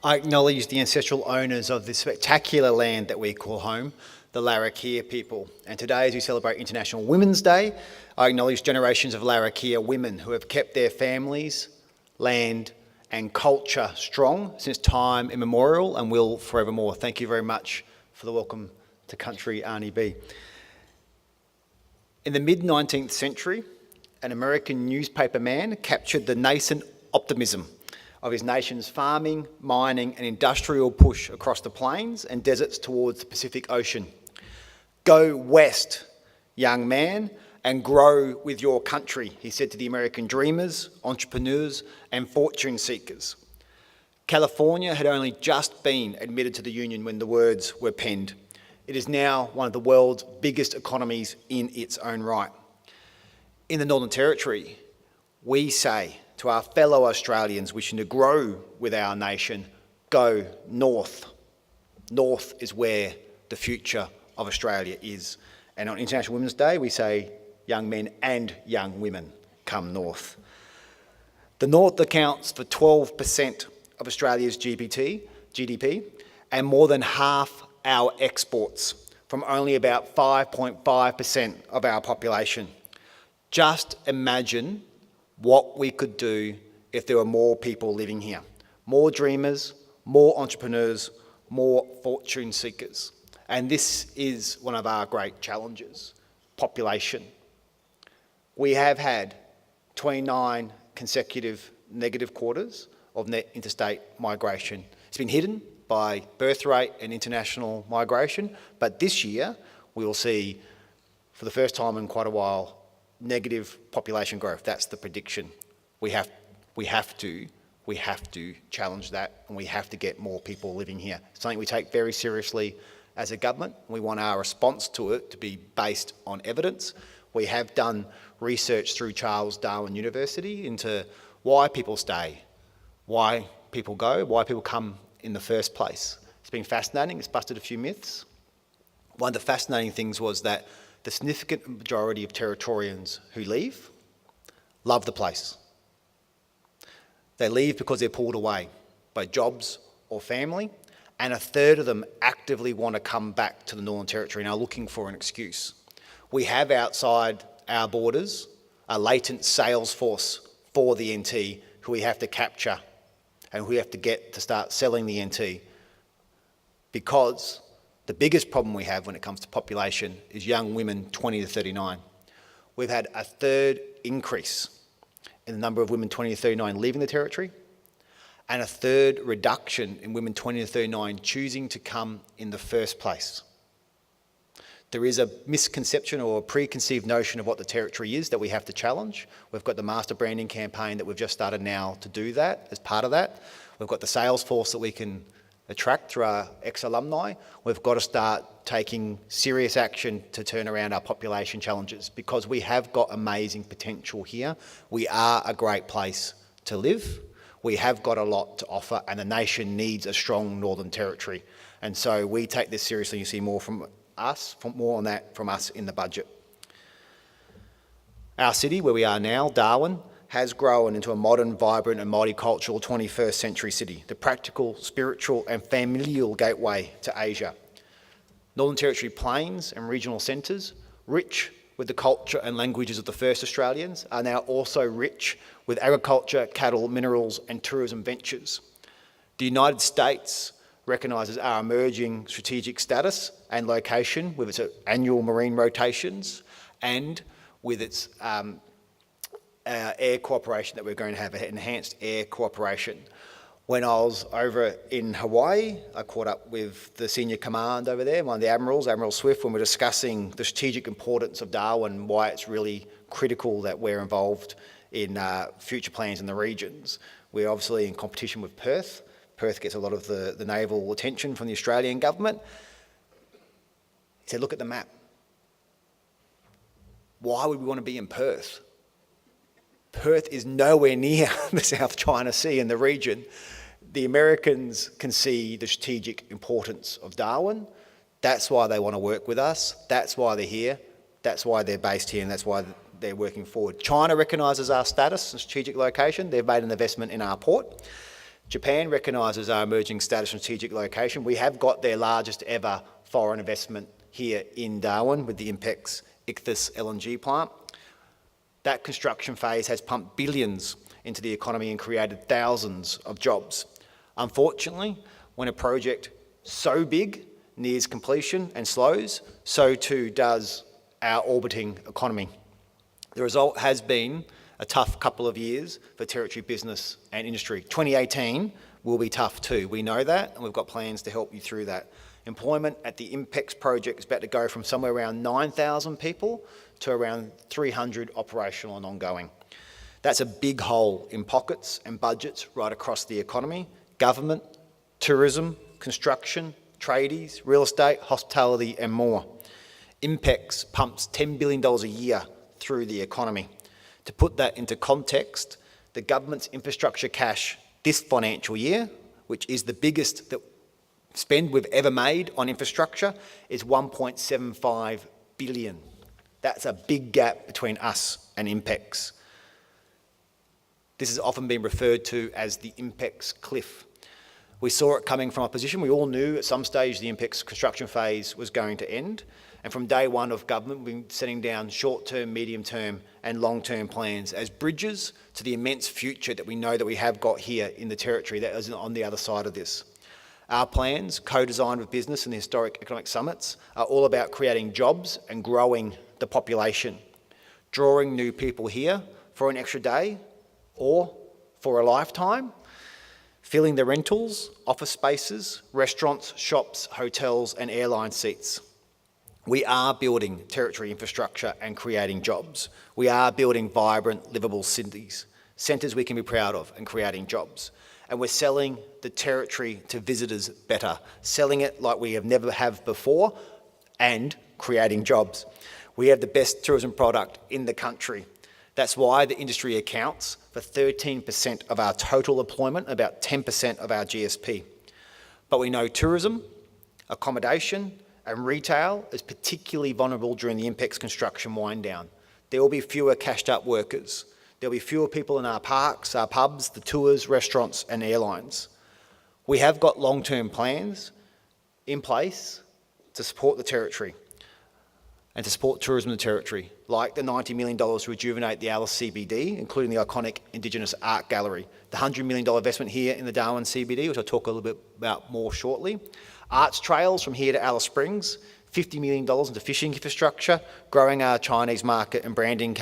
I acknowledge the ancestral owners of this spectacular land that we call home, the Larrakia people. And today, as we celebrate International Women's Day, I acknowledge generations of Larrakia women who have kept their families, land, and culture strong since time immemorial and will forevermore. Thank you very much for the welcome to country, Arnie B. In the mid-19th century, an American newspaper man captured the nascent optimism of his nation's farming, mining and industrial push across the plains and deserts towards the Pacific Ocean. Go west, young man, and grow with your country, he said to the American dreamers, entrepreneurs and fortune seekers. California had only just been admitted to the Union when the words were penned. It is now one of the world's biggest economies in its own right. In the Northern Territory, we say to our fellow Australians wishing to grow with our nation, go north. North is where the future of Australia is. And on International Women's Day, we say young men and young women come north. The north accounts for 12% of Australia's GDP and more than half our exports from only about 5.5% of our population. Just imagine what we could do if there were more people living here. More dreamers, more entrepreneurs, more fortune seekers. And this is one of our great challenges, population. We have had 29 consecutive negative quarters of net interstate migration. It's been hidden by birth rate and international migration, but this year we will see, for the first time in quite a while, negative population growth. That's the prediction. We have to challenge that, and we have to get more people living here. It's something we take very seriously as a government. We want our response to it to be based on evidence. We have done research through Darwin University into why people stay, why people go, why people come in the first place. It's been fascinating. It's busted a few myths. One of the fascinating things was that the significant majority of Territorians who leave love the place. They leave because they're pulled away by jobs or family, and a third of them actively want to come back to the Northern Territory and are looking for an excuse. We have outside our borders a latent sales force for the NT who we have to capture and who we have to get to start selling the NT, because the biggest problem we have when it comes to population is young women 20 to 39. We've had a third increase in the number of women 20 to 39 leaving the Territory, and a third reduction in women 20 to 39 choosing to come in the first place. There is a misconception or a preconceived notion of what the Territory is that we have to challenge. We've got the master branding campaign that we've just started now to do that as part of that. We've got the sales force that we can attract through our ex-alumni. We've got to start taking serious action to turn around our population challenges, because we have got amazing potential here. We are a great place to live. We have got a lot to offer, and the nation needs a strong Northern Territory. And so we take this seriously. You see more from us, more on that from us in the budget. Our city, where we are now, Darwin, has grown into a modern, vibrant and multicultural 21st century city, the practical, spiritual and familial gateway to Asia. Northern Territory plains and regional centres, rich with the culture and languages of the first Australians, are now also rich with agriculture, cattle, minerals and tourism ventures. The United States recognises our emerging strategic status and location with its annual marine rotations and with its air cooperation that we're going to have, enhanced air cooperation. When I was over in Hawaii, I caught up with the senior command over there, one of the admirals, Admiral Swift, when we were discussing the strategic importance of Darwin, why it's really critical that we're involved in future plans in the regions. We're obviously in competition with Perth. Perth gets a lot of the naval attention from the Australian government. He said, look at the map. Why would we want to be in Perth? Perth is nowhere near the South China Sea in the region. The Americans can see the strategic importance of Darwin. That's why they want to work with us. That's why they're here. That's why they're based here, and that's why they're working forward. China recognises our status and strategic location. They've made an investment in our port. Japan recognises our emerging status and strategic location. We have got their largest ever foreign investment here in Darwin with the Impex Ichthys LNG plant. That construction phase has pumped billions into the economy and created thousands of jobs. Unfortunately, when a project so big nears completion and slows, so too does our orbiting economy. The result has been a tough couple of years for territory business and industry. 2018 will be tough too. We know that, and we've got plans to help you through that. Employment at the Impex project is about to go from somewhere around 9,000 people to around 300 operational and ongoing. That's a big hole in pockets and budgets right across the economy. Government, tourism, construction, tradies, real estate, hospitality and more. Impex pumps $10 billion a year through the economy. To put that into context, the government's infrastructure cash this financial year, which is the biggest spend we've ever made on infrastructure, is $1.75 billion. That's a big gap between us and Impex. This has often been referred to as the Impex cliff. We saw it coming from opposition. We all knew at some stage the Impex construction phase was going to end. And from day one of government, we've been setting down short-term, medium-term and long-term plans as bridges to the immense future that we know that we have got here in the territory that is on the other side of this. Our plans, co-designed with business and the historic economic summits, are all about creating jobs and growing the population, drawing new people here for an extra day or for a lifetime, filling the rentals, office spaces, restaurants, shops, hotels and airline seats. We are building territory infrastructure and creating jobs. We are building vibrant, livable cities, centres we can be proud of and creating jobs. And we're selling the territory to visitors better, selling it like we have never have before and creating jobs. We have the best tourism product in the country. That's why the industry accounts for 13% of our total employment, about 10% of our GSP. But we know tourism, accommodation, and retail is particularly vulnerable during the Impex construction wind down. There will be fewer cashed up workers. There'll be fewer people in our parks, our pubs, the tours, restaurants and airlines. We have got long-term plans in place to support the territory and to support tourism in the territory, like the $90 million to rejuvenate the Alice CBD, including the iconic Indigenous Art Gallery, the $100 million investment here in the Darwin CBD, which I'll talk a little bit about more shortly, arts trails from here to Alice Springs, $50 million into fishing infrastructure, growing our Chinese market and branding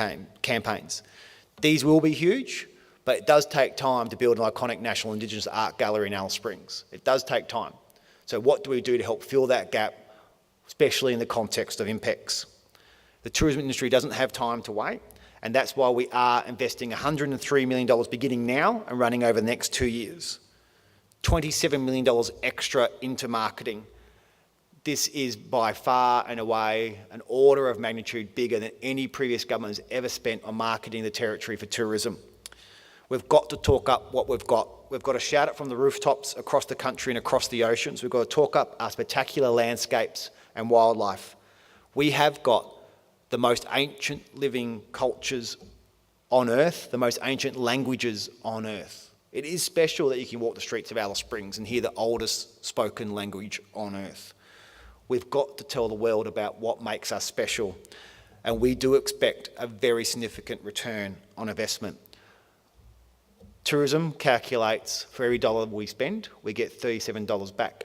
campaigns. These will be huge, but it does take time to build an iconic National Indigenous Art Gallery in Alice Springs. It does take time. So what do we do to help fill that gap, especially in the context of Impex? The tourism industry doesn't have time to wait, and that's why we are investing $103 million beginning now and running over the next 2 years. $27 million extra into marketing. This is by far and away an order of magnitude bigger than any previous government has ever spent on marketing the territory for tourism. We've got to talk up what we've got. We've got to shout it from the rooftops across the country and across the oceans. We've got to talk up our spectacular landscapes and wildlife. We have got the most ancient living cultures on earth, the most ancient languages on earth. It is special that you can walk the streets of Alice Springs and hear the oldest spoken language on earth. We've got to tell the world about what makes us special, and we do expect a very significant return on investment. Tourism calculates for every dollar we spend, we get $37 back.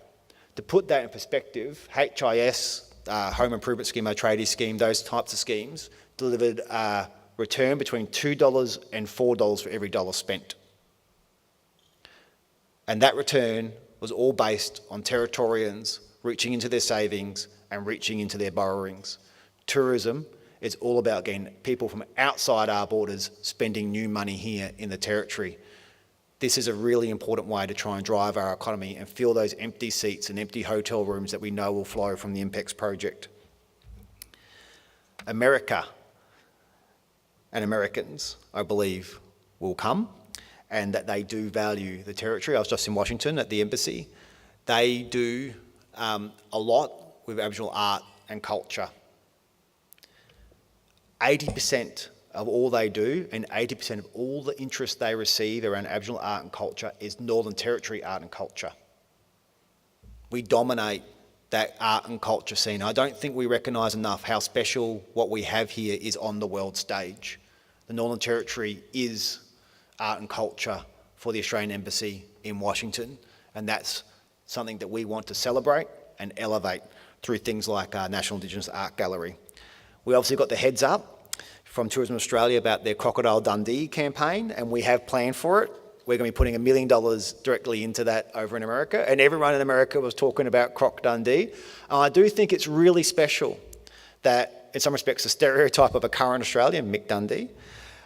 To put that in perspective, HIS, Home Improvement Scheme, our tradie scheme, those types of schemes, delivered a return between $2 and $4 for every dollar spent. And that return was all based on Territorians reaching into their savings and reaching into their borrowings. Tourism is all about getting people from outside our borders spending new money here in the territory. This is a really important way to try and drive our economy and fill those empty seats and empty hotel rooms that we know will flow from the Impex project. America and Americans, I believe, will come, and that they do value the territory. I was just in Washington at the embassy. They do a lot with Aboriginal art and culture. 80% of all they do and 80% of all the interest they receive around Aboriginal art and culture is Northern Territory art and culture. We dominate that art and culture scene. I don't think we recognise enough how special what we have here is on the world stage. The Northern Territory is art and culture for the Australian Embassy in Washington, and that's something that we want to celebrate and elevate through things like our National Indigenous Art Gallery. We obviously got the heads up from Tourism Australia about their Crocodile Dundee campaign, and we have planned for it. We're going to be putting $1 million directly into that over in America, and everyone in America was talking about Croc Dundee. I do think it's really special that, in some respects, the stereotype of a current Australian, Mick Dundee,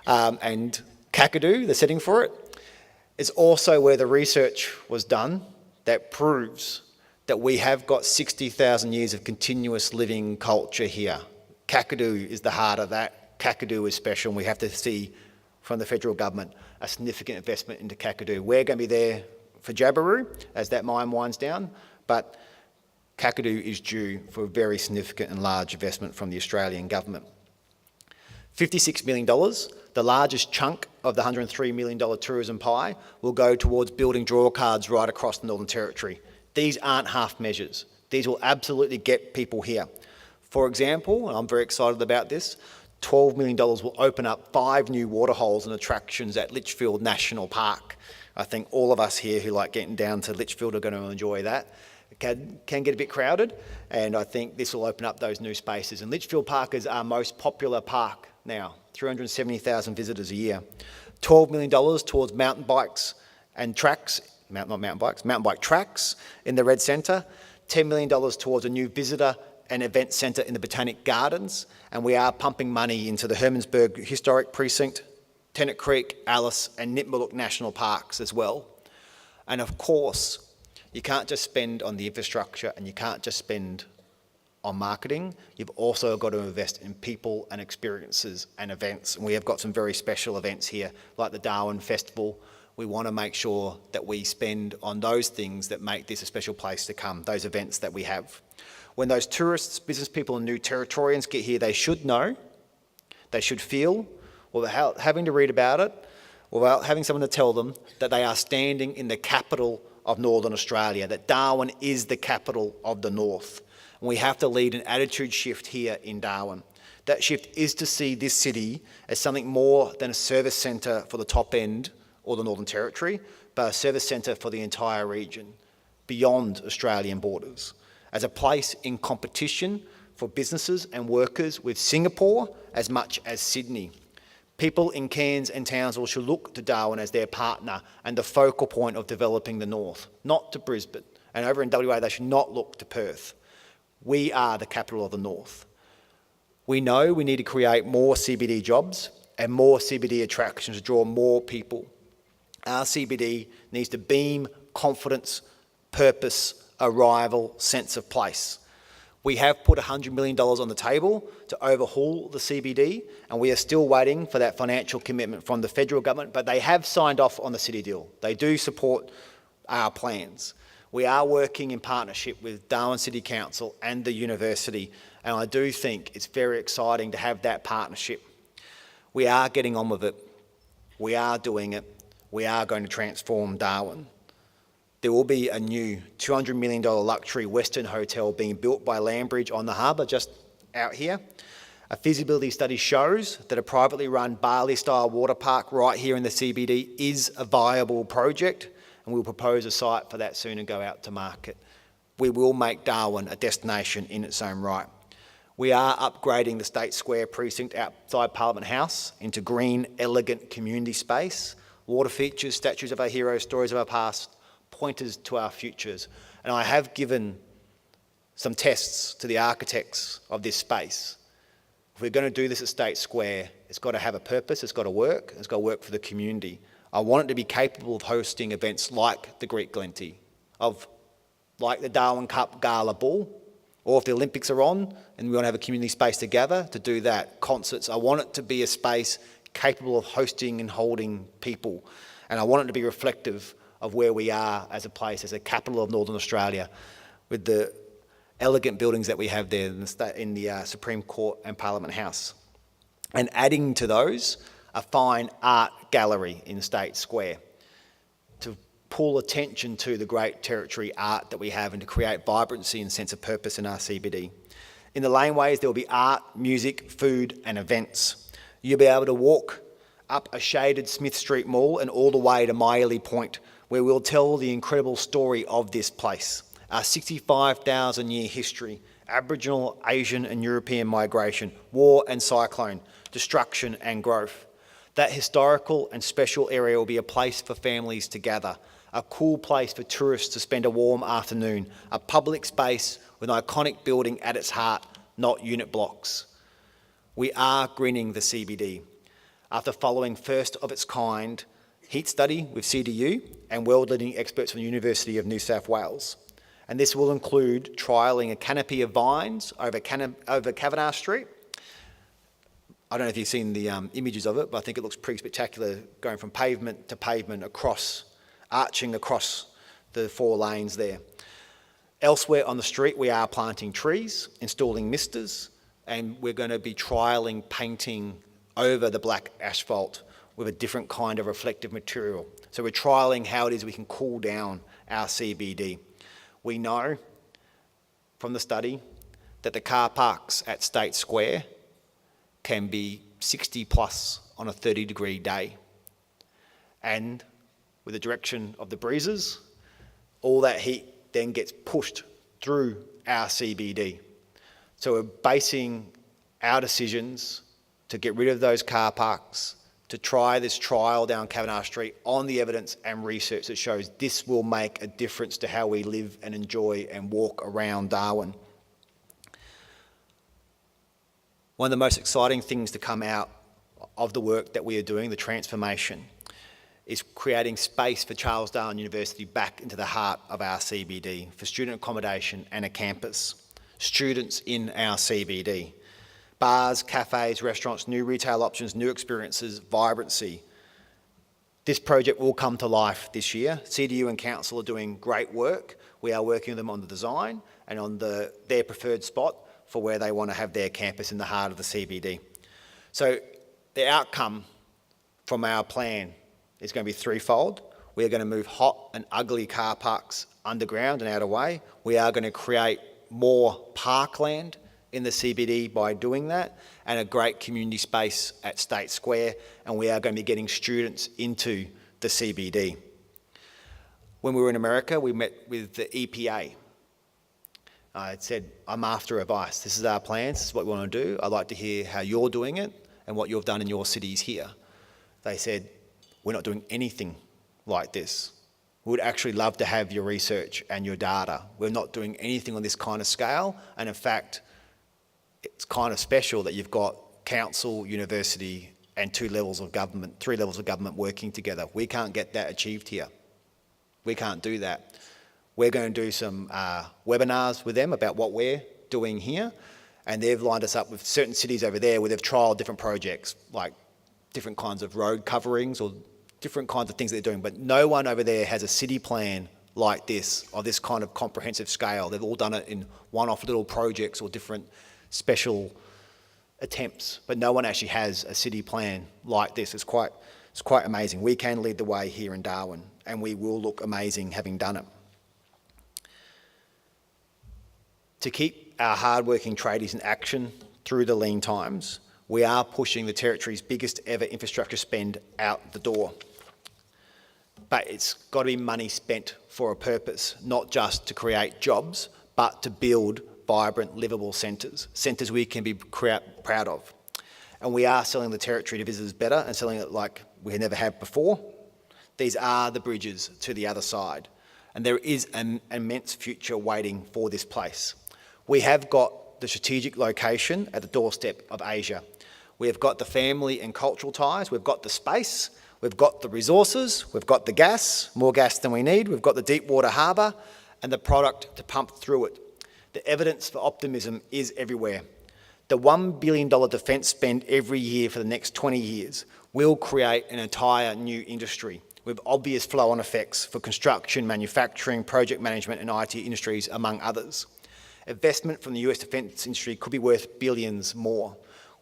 and Kakadu, the setting for it, is also where the research was done that proves that we have got 60,000 years of continuous living culture here. Kakadu is the heart of that. Kakadu is special, and we have to see from the federal government a significant investment into Kakadu. We're going to be there for Jabiru as that mine winds down, but Kakadu is due for a very significant and large investment from the Australian government. $56 million, the largest chunk of the $103 million tourism pie, will go towards building draw cards right across the Northern Territory. These aren't half measures. These will absolutely get people here. For example, and I'm very excited about this, $12 million will open up 5 new waterholes and attractions at Litchfield National Park. I think all of us here who like getting down to Litchfield are going to enjoy that. It can get a bit crowded, and I think this will open up those new spaces. And Litchfield Park is our most popular park now, 370,000 visitors a year. $12 million towards mountain bikes and tracks, mountain bike tracks in the Red Centre. $10 million towards a new visitor and event centre in the Botanic Gardens, and we are pumping money into the Hermannsburg Historic Precinct, Tennant Creek, Alice and Nipmuc National Parks as well. And of course, you can't just spend on the infrastructure and you can't just spend on marketing. You've also got to invest in people and experiences and events. And we have got some very special events here, like the Darwin Festival. We want to make sure that we spend on those things that make this a special place to come, those events that we have. When those tourists, business people and new Territorians get here, they should know, they should feel, without having to read about it, without having someone to tell them, that they are standing in the capital of Northern Australia, that Darwin is the capital of the North. And we have to lead an attitude shift here in Darwin. That shift is to see this city as something more than a service centre for the top end or the Northern Territory, but a service centre for the entire region, beyond Australian borders, as a place in competition for businesses and workers with Singapore as much as Sydney. People in Cairns and Townsville should look to Darwin as their partner and the focal point of developing the North, not to Brisbane. And over in WA, they should not look to Perth. We are the capital of the North. We know we need to create more CBD jobs and more CBD attractions to draw more people. Our CBD needs to beam confidence, purpose, arrival, sense of place. We have put $100 million on the table to overhaul the CBD, and we are still waiting for that financial commitment from the federal government, but they have signed off on the city deal. They do support our plans. We are working in partnership with Darwin City Council and the university, and I do think it's very exciting to have that partnership. We are getting on with it. We are doing it. We are going to transform Darwin. There will be a new $200 million luxury Western hotel being built by Landbridge on the harbour just out here. A feasibility study shows that a privately run Bali-style water park right here in the CBD is a viable project, and we'll propose a site for that soon and go out to market. We will make Darwin a destination in its own right. We are upgrading the State Square precinct outside Parliament House into green, elegant community space, water features, statues of our heroes, stories of our past, pointers to our futures. And I have given some tests to the architects of this space. If we're going to do this at State Square, it's got to have a purpose, it's got to work for the community. I want it to be capable of hosting events like the Greek Glenty, like the Darwin Cup Gala Ball, or if the Olympics are on and we want to have a community space to gather, to do that. Concerts, I want it to be a space capable of hosting and holding people. And I want it to be reflective of where we are as a place, as a capital of Northern Australia, with the elegant buildings that we have there in the Supreme Court and Parliament House. And adding to those, a fine art gallery in State Square to pull attention to the great territory art that we have and to create vibrancy and sense of purpose in our CBD. In the laneways, there will be art, music, food and events. You'll be able to walk up a shaded Smith Street Mall and all the way to Myerley Point, where we'll tell the incredible story of this place, our 65,000-year history, Aboriginal, Asian and European migration, war and cyclone, destruction and growth. That historical and special area will be a place for families to gather, a cool place for tourists to spend a warm afternoon, a public space with an iconic building at its heart, not unit blocks. We are greening the CBD after following first of its kind heat study with CDU and world-leading experts from the University of New South Wales. And this will include trialling a canopy of vines over Kavanagh Street. I don't know if you've seen the images of it, but I think it looks pretty spectacular, going from pavement to pavement arching across the 4 lanes there. Elsewhere on the street, we are planting trees, installing misters, and we're going to be trialling painting over the black asphalt with a different kind of reflective material. So we're trialling how it is we can cool down our CBD. We know from the study that the car parks at State Square can be 60 plus on a 30-degree day. And with the direction of the breezes, all that heat then gets pushed through our CBD. So we're basing our decisions to get rid of those car parks, to try this trial down Kavanagh Street on the evidence and research that shows this will make a difference to how we live and enjoy and walk around Darwin. One of the most exciting things to come out of the work that we are doing, the transformation, is creating space for Charles Darwin University back into the heart of our CBD for student accommodation and a campus. Students in our CBD. Bars, cafes, restaurants, new retail options, new experiences, vibrancy. This project will come to life this year. CDU and Council are doing great work. We are working with them on the design and on their preferred spot for where they want to have their campus in the heart of the CBD. So the outcome from our plan is going to be threefold. We are going to move hot and ugly car parks underground and out of way. We are going to create more parkland in the CBD by doing that, and a great community space at State Square, and we are going to be getting students into the CBD. When we were in America, we met with the EPA. I said, I'm after advice. This is our plans, this is what we want to do. I'd like to hear how you're doing it and what you've done in your cities here. They said, we're not doing anything like this. We would actually love to have your research and your data. We're not doing anything on this kind of scale, and in fact, it's kind of special that you've got council, university, and 3 levels of government working together. We can't get that achieved here. We can't do that. We're going to do some webinars with them about what we're doing here, and they've lined us up with certain cities over there where they've trialled different projects, like different kinds of road coverings or different kinds of things that they're doing, but no one over there has a city plan like this, of this kind of comprehensive scale. They've all done it in one-off little projects or different special attempts, but no one actually has a city plan like this. It's quite amazing. We can lead the way here in Darwin, and we will look amazing having done it. To keep our hard-working tradies in action through the lean times, we are pushing the Territory's biggest ever infrastructure spend out the door. But it's got to be money spent for a purpose, not just to create jobs, but to build vibrant, livable centres we can be proud of. And we are selling the Territory to visitors better and selling it like we never have before. These are the bridges to the other side. And there is an immense future waiting for this place. We have got the strategic location at the doorstep of Asia. We have got the family and cultural ties, we've got the space, we've got the resources, we've got the gas, more gas than we need, we've got the deep water harbour and the product to pump through it. The evidence for optimism is everywhere. The $1 billion defence spend every year for the next 20 years will create an entire new industry with obvious flow-on effects for construction, manufacturing, project management and IT industries, among others. Investment from the US defence industry could be worth billions more.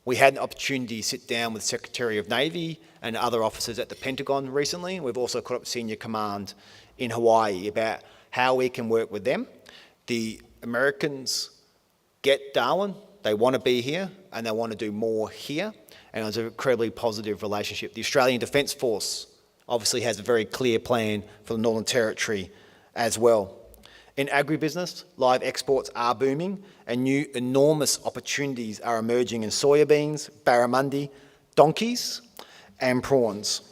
We had an opportunity to sit down with Secretary of Navy and other officers at the Pentagon recently. We've also caught up with senior command in Hawaii about how we can work with them. The Americans get Darwin, they want to be here, and they want to do more here, and it's an incredibly positive relationship. The Australian Defence Force obviously has a very clear plan for the Northern Territory as well. In agribusiness, live exports are booming and new enormous opportunities are emerging in soybeans, barramundi, donkeys and prawns.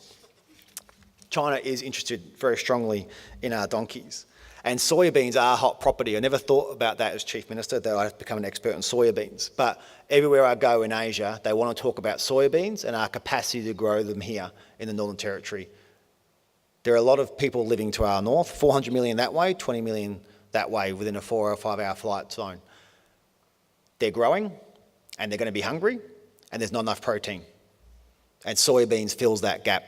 China is interested very strongly in our donkeys. And soybeans are hot property. I never thought about that as Chief Minister, that I'd become an expert on soybeans. But everywhere I go in Asia, they want to talk about soybeans and our capacity to grow them here in the Northern Territory. There are a lot of people living to our north, 400 million that way, 20 million that way within a 4 or 5 hour flight zone. They're growing and they're going to be hungry and there's not enough protein. And soybeans fills that gap.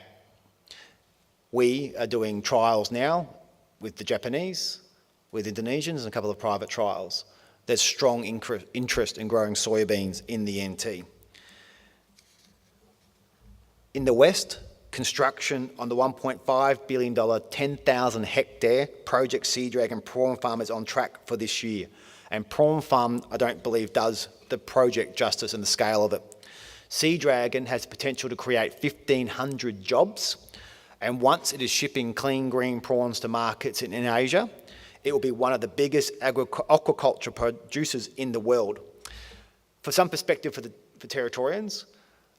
We are doing trials now with the Japanese, with Indonesians and a couple of private trials. There's strong interest in growing soybeans in the NT. In the West, construction on the $1.5 billion, 10,000 hectare project Sea Dragon prawn farm is on track for this year. And prawn farm, I don't believe, does the project justice and the scale of it. Sea Dragon has the potential to create 1,500 jobs, and once it is shipping clean green prawns to markets in Asia, it will be one of the biggest aquaculture producers in the world. For some perspective for Territorians,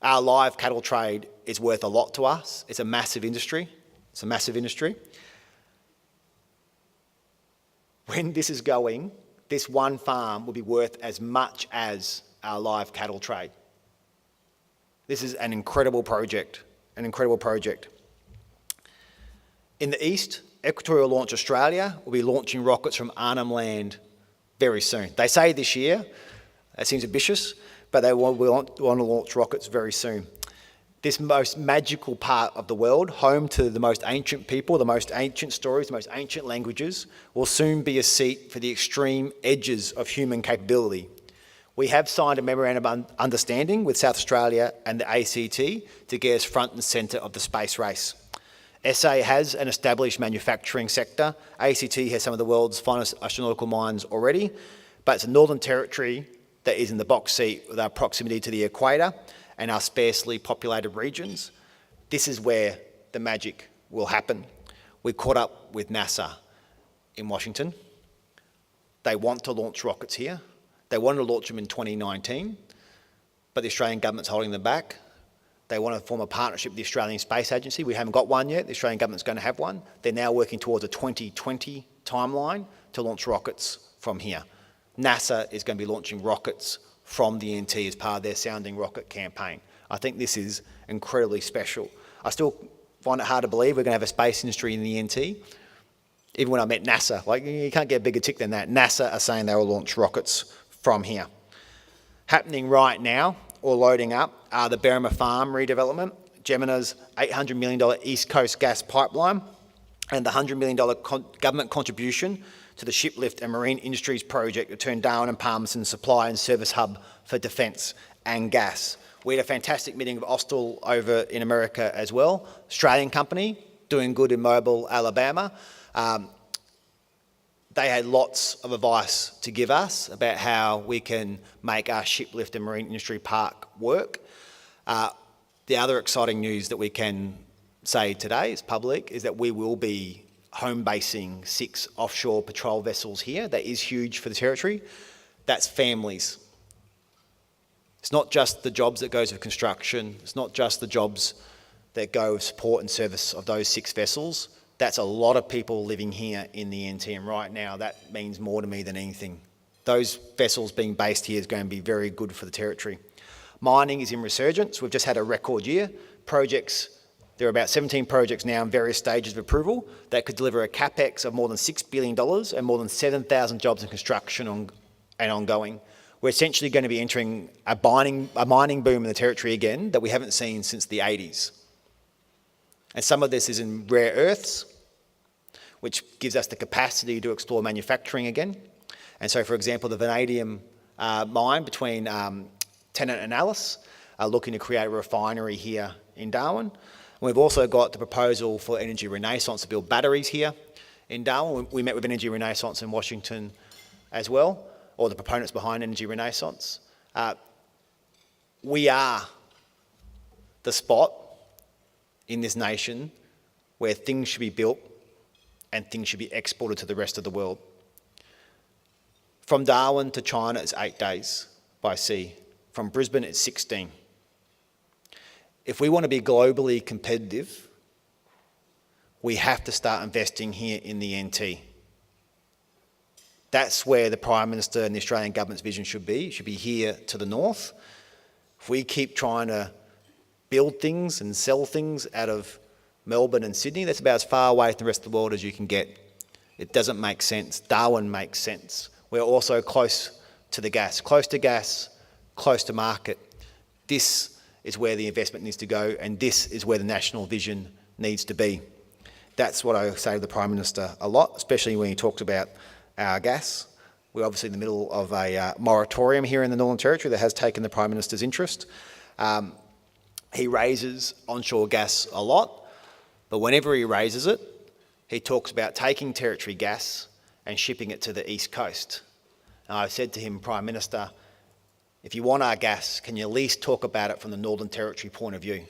our live cattle trade is worth a lot to us. It's a massive industry. It's a massive industry. When this is going, this one farm will be worth as much as our live cattle trade. This is an incredible project, an incredible project. In the east, Equatorial Launch Australia will be launching rockets from Arnhem Land very soon. They say this year, that seems ambitious, but they want to launch rockets very soon. This most magical part of the world, home to the most ancient people, the most ancient stories, the most ancient languages, will soon be a seat for the extreme edges of human capability. We have signed a memorandum of understanding with South Australia and the ACT to get us front and centre of the space race. SA has an established manufacturing sector. ACT has some of the world's finest astronautical minds already, but it's a Northern Territory that is in the box seat with our proximity to the equator and our sparsely populated regions. This is where the magic will happen. We caught up with NASA in Washington. They want to launch rockets here. They wanted to launch them in 2019, but the Australian government's holding them back. They want to form a partnership with the Australian Space Agency. We haven't got one yet. The Australian government's going to have one. They're now working towards a 2020 timeline to launch rockets from here. NASA is going to be launching rockets from the NT as part of their sounding rocket campaign. I think this is incredibly special. I still find it hard to believe we're going to have a space industry in the NT. Even when I met NASA, like, you can't get a bigger tick than that. NASA are saying they will launch rockets from here. Happening right now, or loading up, are the Berrima Farm redevelopment, Gemina's $800 million East Coast gas pipeline, and the $100 million government contribution to the Shiplift and Marine Industries project to turn Darwin and Palmerston supply and service hub for defence and gas. We had a fantastic meeting with Austal over in America as well. Australian company, doing good in Mobile, Alabama. They had lots of advice to give us about how we can make our Shiplift and Marine Industry Park work. The other exciting news that we can say today is public is that we will be home basing 6 offshore patrol vessels here. That is huge for the Territory. That's families. It's not just the jobs that goes with construction. It's not just the jobs that go with support and service of those 6 vessels. That's a lot of people living here in the NT, and right now that means more to me than anything. Those vessels being based here is going to be very good for the Territory. Mining is in resurgence. We've just had a record year. Projects, there are about 17 projects now in various stages of approval that could deliver a capex of more than $6 billion and more than 7,000 jobs in construction and ongoing. We're essentially going to be entering a mining boom in the Territory again that we haven't seen since the 80s. And some of this is in rare earths, which gives us the capacity to explore manufacturing again. And so, for example, the vanadium mine between Tennant and Alice are looking to create a refinery here in Darwin. We've also got the proposal for Energy Renaissance to build batteries here in Darwin. We met with Energy Renaissance in Washington as well, or the proponents behind Energy Renaissance. We are the spot in this nation where things should be built and things should be exported to the rest of the world. From Darwin to China is 8 days by sea. From Brisbane it's 16. If we want to be globally competitive, we have to start investing here in the NT. That's where the Prime Minister and the Australian Government's vision should be. It should be here to the north. If we keep trying to build things and sell things out of Melbourne and Sydney, that's about as far away from the rest of the world as you can get. It doesn't make sense. Darwin makes sense. We're also close to the gas, close to market. This is where the investment needs to go, and this is where the national vision needs to be. That's what I say to the Prime Minister a lot, especially when he talks about our gas. We're obviously in the middle of a moratorium here in the Northern Territory that has taken the Prime Minister's interest. He raises onshore gas a lot, but whenever he raises it, he talks about taking Territory gas and shipping it to the East Coast. And I said to him, Prime Minister, if you want our gas, can you at least talk about it from the Northern Territory point of view?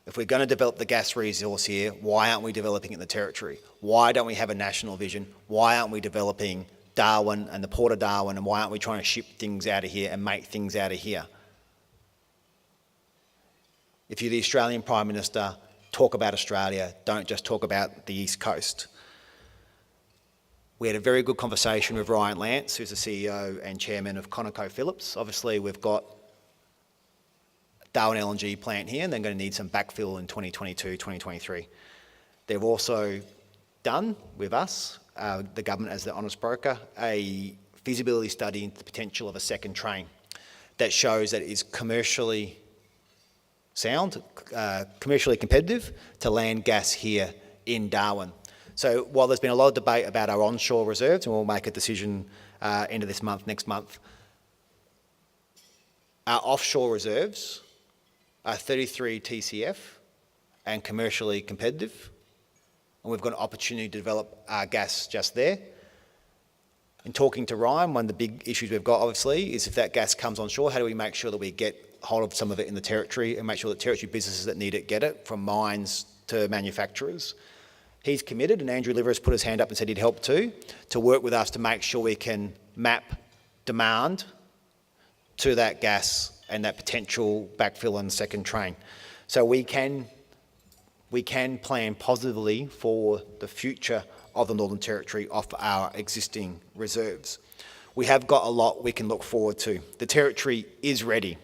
If we're going to develop the gas resource here, why aren't we developing it in the Territory? Why don't we have a national vision? Why aren't we developing Darwin and the Port of Darwin, and why aren't we trying to ship things out of here and make things out of here? If you're the Australian Prime Minister, talk about Australia, don't just talk about the East Coast. We had a very good conversation with Ryan Lance, who's the CEO and Chairman of ConocoPhillips. Obviously, we've got Darwin LNG plant here, and they're going to need some backfill in 2022, 2023. They've also done with us, the government as the honest broker, a feasibility study into the potential of a second train that shows that it is commercially sound, commercially competitive to land gas here in Darwin. So while there's been a lot of debate about our onshore reserves, and we'll make a decision end of this month, next month, our offshore reserves are 33 TCF and commercially competitive, and we've got an opportunity to develop our gas just there. In talking to Ryan, one of the big issues we've got obviously is if that gas comes onshore, how do we make sure that we get hold of some of it in the Territory and make sure that Territory businesses that need it get it, from mines to manufacturers. He's committed, and Andrew Liver has put his hand up and said he'd help too, to work with us to make sure we can map demand to that gas and that potential backfill and second train. So we can plan positively for the future of the Northern Territory off our existing reserves. We have got a lot we can look forward to. The Territory is ready.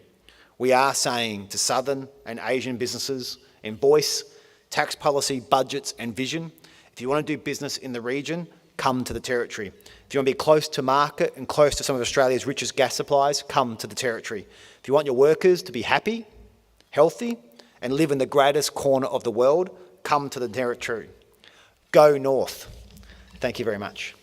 We are saying to Southern and Asian businesses in voice, tax policy, budgets and vision, if you want to do business in the region, come to the Territory. If you want to be close to market and close to some of Australia's richest gas supplies, come to the Territory. If you want your workers to be happy, healthy and live in the greatest corner of the world, come to the Territory. Go north. Thank you very much.